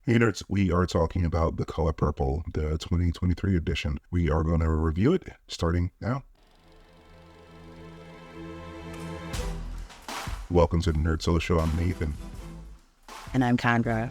Hey nerds, we are talking about The Color Purple, the 2023 edition. We are going to review it starting now. Welcome to the Nerd Solo Show. I'm Nathan. And I'm Khandra.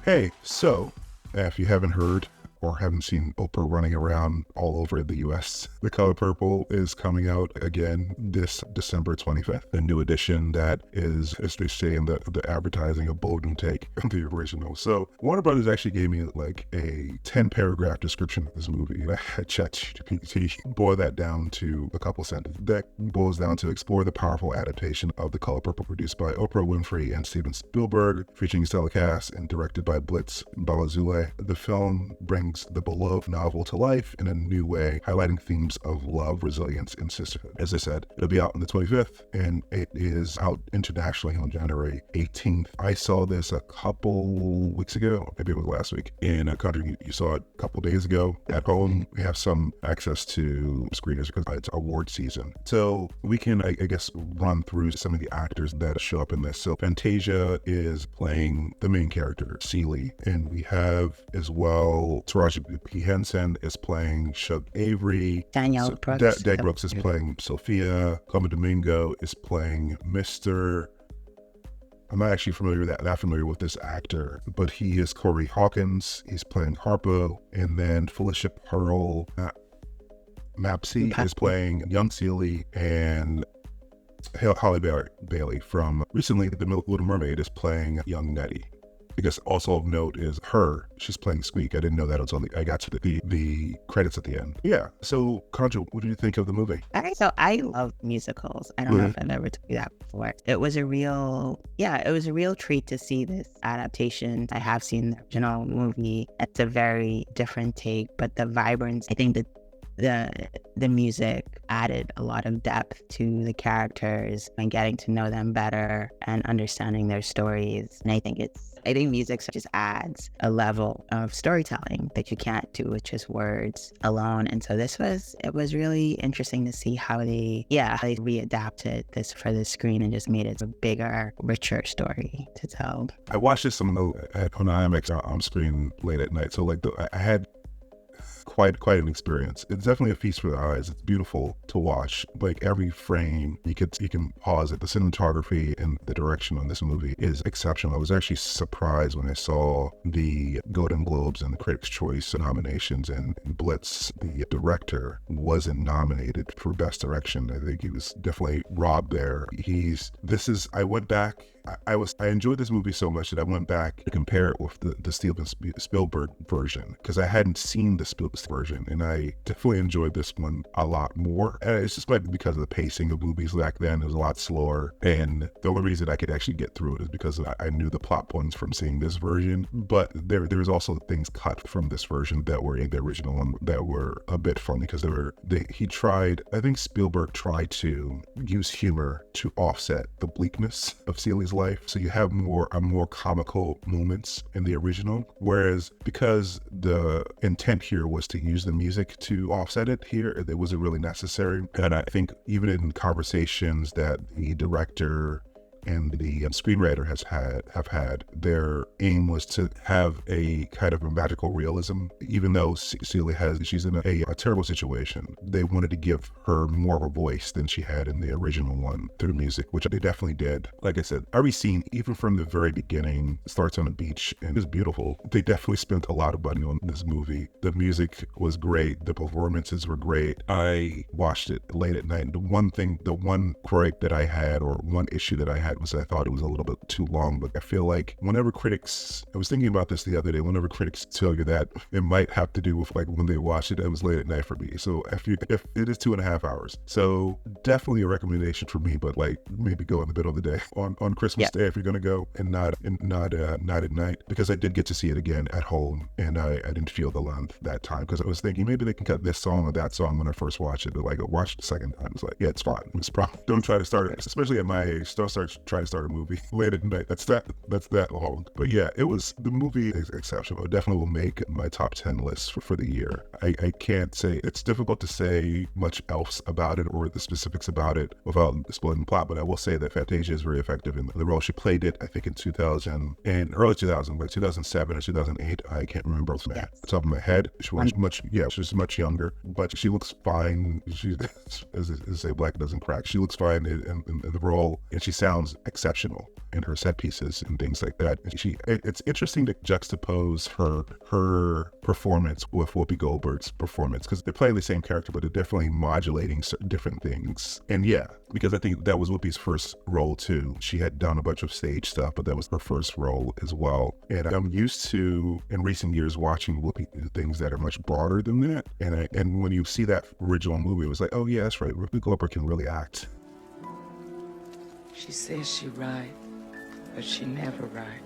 Hey, so if you haven't heard or haven't seen Oprah running around all over the US, The Color Purple is coming out again this December 25th. A new edition that is, as they say in the advertising, a bold new take on the original. So Warner Brothers actually gave me like a 10-paragraph description of this movie. I had ChatGPT boil that down to a couple sentences. That boils down to explore the powerful adaptation of The Color Purple, produced by Oprah Winfrey and Steven Spielberg, featuring a stellar cast and directed by Blitz Bazawule. The film brings the beloved novel to life in a new way, highlighting themes of love, resilience, and sisterhood. As I said, it'll be out on the 25th, and it is out internationally on January 18th. I saw this a couple weeks ago, maybe it was last week. In a country, you saw it a couple days ago. At home, we have some access to screeners because it's award season. So we can, I guess, run through some of the actors that show up in this. So Fantasia is playing the main character, Celie, and we have as well Taraji P. Henson is playing Shug Avery. Danielle Brooks. Danielle Brooks is playing Sophia. Coma Domingo is playing Mr. I'm not actually that familiar with this actor, but he is Corey Hawkins. He's playing Harpo. And then Felicia Pearl Mapsy is playing young Celie, and Halle Bailey from recently The Little Mermaid is playing young Nettie. I guess also of note is she's playing Squeak. I didn't know that until I got to the credits at the end. Yeah. So, Khandra, what did you think of the movie? Okay, so I love musicals. I don't know if I've ever told you that before. It was a real treat to see this adaptation. I have seen the original movie. It's a very different take, but the vibrance, I think the music added a lot of depth to the characters and getting to know them better and understanding their stories. And I think music just adds a level of storytelling that you can't do with just words alone. And so it was really interesting to see how they readapted this for the screen and just made it a bigger, richer story to tell. I watched this on IMAX on screen late at night. So I had quite an experience. It's definitely a feast for the eyes. It's beautiful to watch. Like every frame, you can pause it. The cinematography and the direction on this movie is exceptional. I was actually surprised when I saw the Golden Globes and the Critics' Choice nominations, and Blitz, the director, wasn't nominated for Best Direction. I think he was definitely robbed there. I went back. I enjoyed this movie so much that I went back to compare it with the Steven Spielberg version, because I hadn't seen the Spielberg version, and I definitely enjoyed this one a lot more. It's just maybe because of the pacing of movies back then. It was a lot slower, and the only reason I could actually get through it is because I knew the plot points from seeing this version. But there's also things cut from this version that were in the original one that were a bit funny, because I think Spielberg tried to use humor to offset the bleakness of Celie's life, so you have more comical moments in the original, whereas because the intent here was to use the music to offset it, here it wasn't really necessary. And I think even in conversations that the director and the screenwriter have had, their aim was to have a kind of a magical realism. Even though Celie she's in a terrible situation, they wanted to give her more of a voice than she had in the original one through music, which they definitely did. Like I said, every scene, even from the very beginning, starts on a beach and it's beautiful. They definitely spent a lot of money on this movie. The music was great. The performances were great. I watched it late at night. The one gripe that I had, or one issue that I had, was I thought it was a little bit too long. But I feel like I was thinking about this the other day, whenever critics tell you that, it might have to do with like when they watched it was late at night for me. So if it is 2.5 hours, so definitely a recommendation for me, but like maybe go in the middle of the day on Christmas Day if you're gonna go, and not at night, because I did get to see it again at home, and I didn't feel the length that time, because I was thinking maybe they can cut this song or that song when I first watched it, but like I watched it the second time, it's like, yeah, it's fine. It's probably, don't try to start it, especially at my age, don't start try to start a movie late at night. That's that long. But yeah, the movie is exceptional. It definitely will make my top 10 list for the year. I can't say, it's difficult to say much else about it or the specifics about it without spoiling the plot, but I will say that Fantasia is very effective in the role. She played it, I think, in early 2000, like 2007 or 2008. I can't remember off the top of my head. She was much younger, but she looks fine. She, as they say, black doesn't crack. She looks fine in the role, and she sounds exceptional in her set pieces and things like that. It's interesting to juxtapose her performance with Whoopi Goldberg's performance, because they're playing the same character, but they're definitely modulating certain different things. And yeah, because I think that was Whoopi's first role too. She had done a bunch of stage stuff, but that was her first role as well. And I'm used to, in recent years, watching Whoopi do things that are much broader than that. And when you see that original movie, it was like, oh yeah, that's right. Whoopi Goldberg can really act. She says she right, but she never right.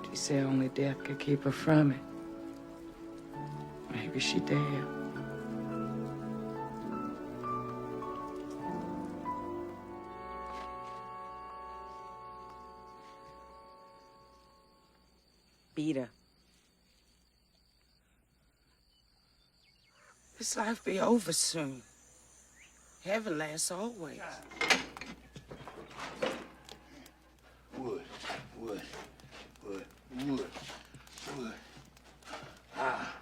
She said only death could keep her from it. Maybe she did. Beat her. This life be over soon. Heaven lasts always. Wood. Ah.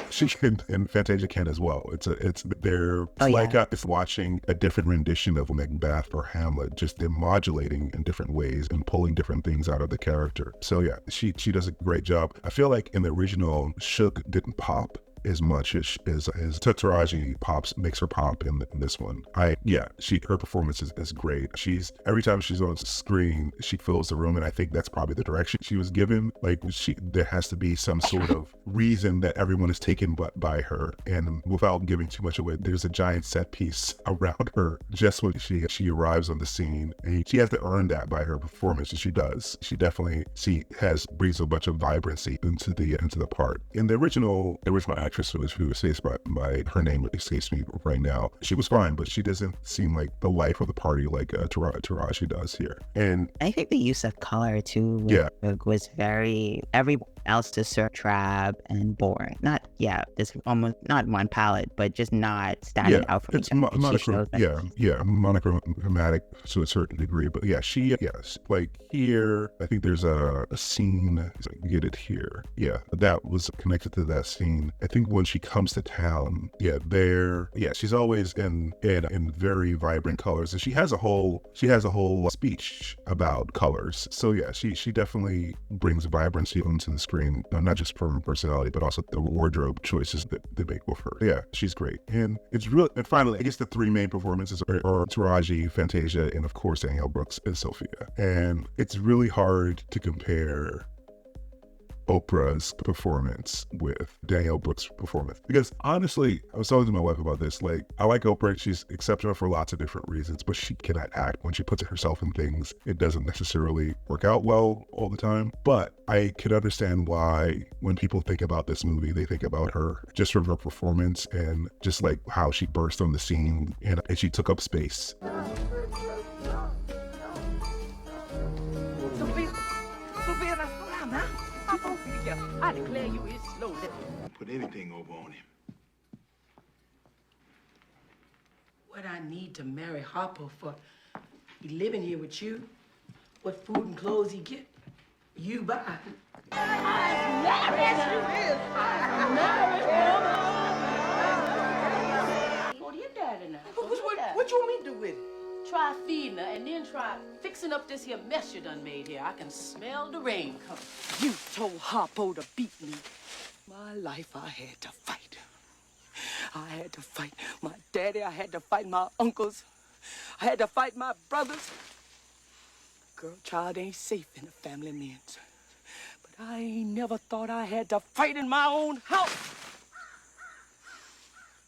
She can, and Fantasia can as well. It's watching a different rendition of Macbeth or Hamlet. Just they're modulating in different ways and pulling different things out of the character. So yeah, she does a great job. I feel like in the original, Shook didn't pop as much as Taraji makes her pop in this one. Her performance is great. Every time she's on screen, she fills the room, and I think that's probably the direction she was given. Like there has to be some sort of reason that everyone is taken by her, and without giving too much away, there's a giant set piece around her just when she arrives on the scene, and she has to earn that by her performance, and she does. She definitely brings a bunch of vibrancy into the part. In the original actress who was faced by her name escapes me right now. She was fine, but she doesn't seem like the life of the party like Taraji does here. And I think the use of color too was very, everyone else just so drab and boring. There's almost not one palette, but just not standing out from each other. Monochromatic to a certain degree, but like here, I think there's a scene, get it here. Yeah, that was connected to that scene. I think when she comes to town, she's always in very vibrant colors, and she has a whole speech about colors. So yeah, she definitely brings vibrancy onto the screen, not just from personality, but also the wardrobe choices that they make with her. Yeah, she's great, and it's real. And finally, I guess the three main performances are Taraji, Fantasia, and of course Danielle Brooks and Sophia. And it's really hard to compare Oprah's performance with Danielle Brooks' performance, because honestly, I was talking to my wife about this. Like, I like Oprah. She's exceptional for lots of different reasons, but she cannot act. When she puts herself in things, it doesn't necessarily work out well all the time. But I could understand why when people think about this movie, they think about her just from her performance and just like how she burst on the scene and she took up space. I declare you is slow. Put anything over on him. What I need to marry Harpo for? He living here with you. What food and clothes he get, you buy. I'm married. Go to your daddy now. What you want me to do with it? Try feeding her and then try fixing up this here mess you done made here. I can smell the rain coming. You told Harpo to beat me. My life I had to fight. I had to fight my daddy. I had to fight my uncles. I had to fight my brothers. Girl, child ain't safe in a family man's. But I ain't never thought I had to fight in my own house.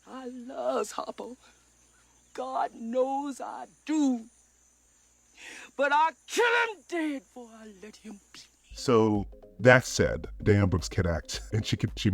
I loves Harpo. God knows I do. But I kill him dead before I let him beat me. So that said, Diana Brooks can act, and she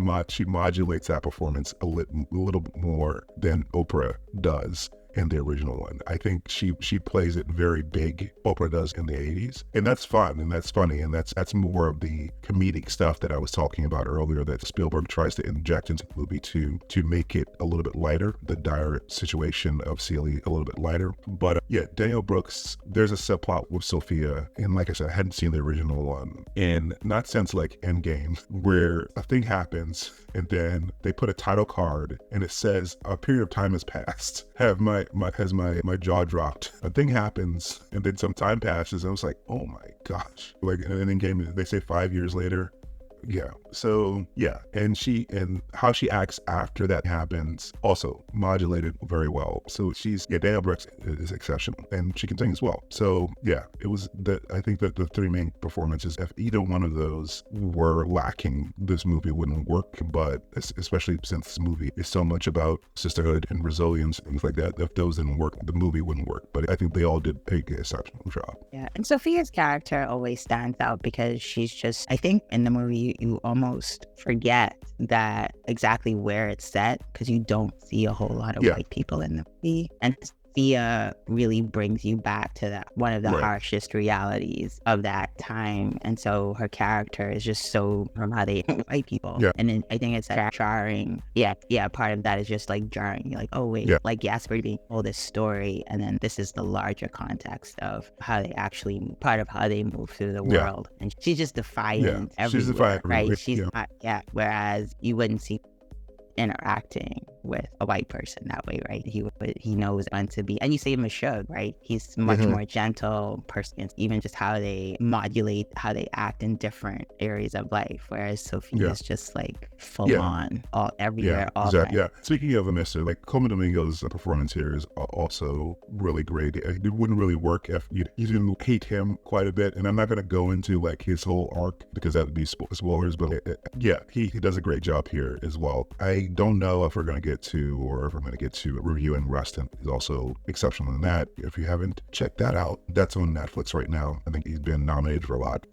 modulates that performance a little bit more than Oprah does in the original one. I think she plays it very big. Oprah does in the 80s, and that's fun and that's funny, and that's more of the comedic stuff that I was talking about earlier that Spielberg tries to inject into the movie to make it a little bit lighter, the dire situation of Celie a little bit lighter. But yeah, Danielle Brooks, there's a subplot with Sophia, and like I said, I hadn't seen the original one, and not since like Endgame, where a thing happens and then they put a title card and it says a period of time has passed. Have my jaw dropped. A thing happens and then some time passes and I was like, oh my gosh. Like in an Endgame, they say 5 years later. Yeah. So yeah, and how she acts after that happens also modulated very well. So Danielle Brooks is exceptional, and she can sing as well. So yeah, I think that the three main performances, if either one of those were lacking, this movie wouldn't work. But especially since this movie is so much about sisterhood and resilience and things like that, if those didn't work, the movie wouldn't work. But I think they all did an exceptional job. Yeah, and Sophia's character always stands out because she's just, I think in the movie you almost forget that exactly where it's set because you don't see a whole lot of white people in the movie. And Sophia really brings you back to that one of the harshest realities of that time. And so her character is just so from how they white people. Yeah. And then I think it's jarring. Yeah. Part of that is just like jarring. You're like, oh wait, like Jasper being told this story, and then this is the larger context of how they actually part of how they move through the world. And she's just defiant everywhere. She's defiant, right? She's not, whereas you wouldn't see interacting with a white person that way, right? He knows when to be, and you see him as Suge, right? He's much more gentle person, even just how they modulate, how they act in different areas of life, whereas Sophia is just like full on, all everywhere, all the time. Yeah. Speaking of a mister, like Coleman Domingo's performance here is also really great. It wouldn't really work if you didn't hate him quite a bit, and I'm not going to go into like his whole arc because that would be spoilers, but he does a great job here as well. I don't know if we're going to get to, or if I'm going to get to reviewing Rustin. He's also exceptional in that. If you haven't checked that out, that's on Netflix right now. I think he's been nominated for a lot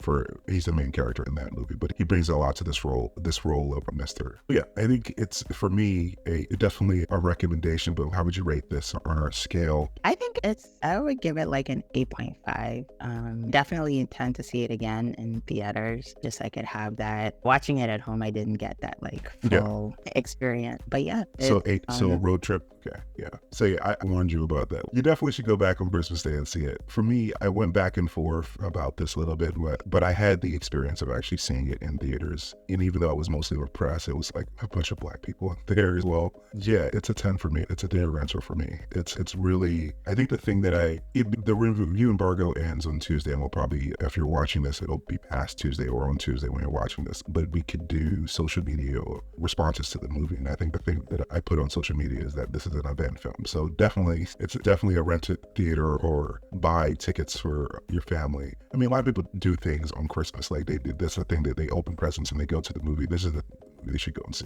he's the main character in that movie, but he brings a lot to this role of a mister. But yeah, I think it's, for me, definitely a recommendation, but how would you rate this on a scale? I think I would give it like an 8.5. Definitely intend to see it again in theaters, just so I could have that. Watching it at home, I didn't get that like full experience. But yeah. So a road trip. Okay. Yeah. So yeah, I warned you about that. You definitely should go back on Christmas Day and see it. For me, I went back and forth about this a little bit, but I had the experience of actually seeing it in theaters. And even though I was mostly repressed, it was like a bunch of black people there as well. Yeah, it's a 10 for me. It's a theater answer for me. It's really, I think the thing that the review embargo ends on Tuesday, and we'll probably, if you're watching this, it'll be past Tuesday or on Tuesday when you're watching this, but we could do social media responses to the movie. And I think the thing that I put on social media is that this is an event film. So it's definitely a rented theater or buy tickets for your family. I mean, a lot of people do things on Christmas. Like that's the thing that they open presents and they go to the movie. This is the movie they should go and see.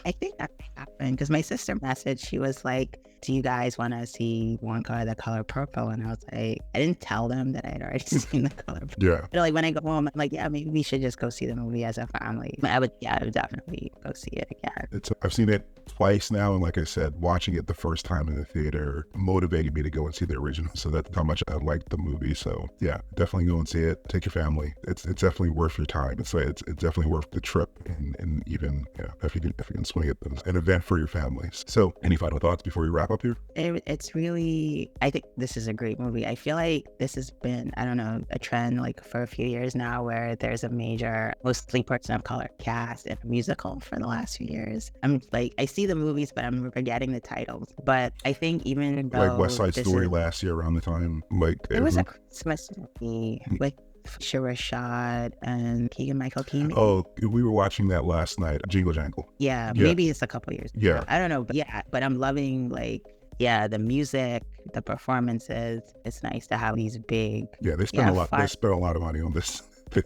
I think that happened because my sister messaged, she was like, do you guys want to see Wonka the Color Purple? And I was like, I didn't tell them that I'd already seen the Color Purple. Yeah. But like when I go home, I'm like, yeah, maybe we should just go see the movie as a family. I would definitely go see it again. I've seen it twice now, and like I said, watching it the first time in the theater motivated me to go and see the original. So that's how much I liked the movie. So yeah, definitely go and see it. Take your family. It's definitely worth your time. It's definitely worth the trip, and even if you can swing it, an event for your families. So any final thoughts before we wrap up here? It's really, I think this is a great movie. I feel like this has been, I don't know, a trend like for a few years now where there's a major, mostly person of color cast in a musical for the last few years. I'm like, I see the movies, but I'm forgetting the titles. But I think even though like West Side Story last year around the time, like it was a Christmas movie with Rashad and Keegan-Michael Key. Oh, we were watching that last night. Jingle Jangle. Yeah, maybe it's a couple years ago. I don't know, but I'm loving the music, the performances. It's nice to have these big. Yeah, they spent a lot. They spent a lot of money on this. You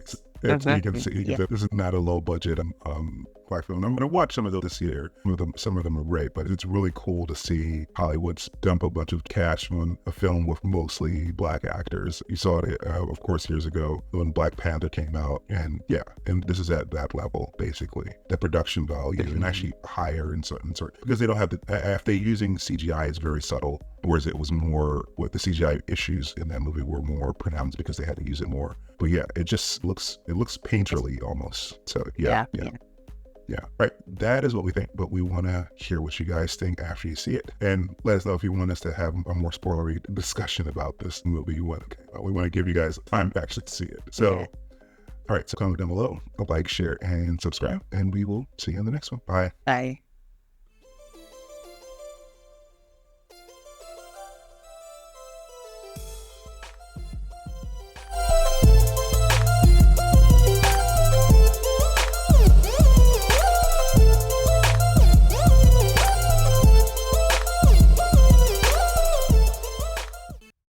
can see this is not a low budget black film. I'm going to watch some of those this year. Some of them are great, but it's really cool to see Hollywood dump a bunch of cash on a film with mostly black actors. You saw it, of course, years ago when Black Panther came out, and this is at that level basically. The production value and actually higher in certain because they don't have if they're using CGI, it's very subtle. Whereas it was more, with the CGI issues in that movie were more pronounced because they had to use it more. But yeah, it just looks painterly almost. So yeah. Right. That is what we think, but we want to hear what you guys think after you see it, and let us know if you want us to have a more spoilery discussion about this movie. We want to give you guys time to actually see it. So, all right. So comment down below, like, share, and subscribe, and we will see you in the next one. Bye. Bye.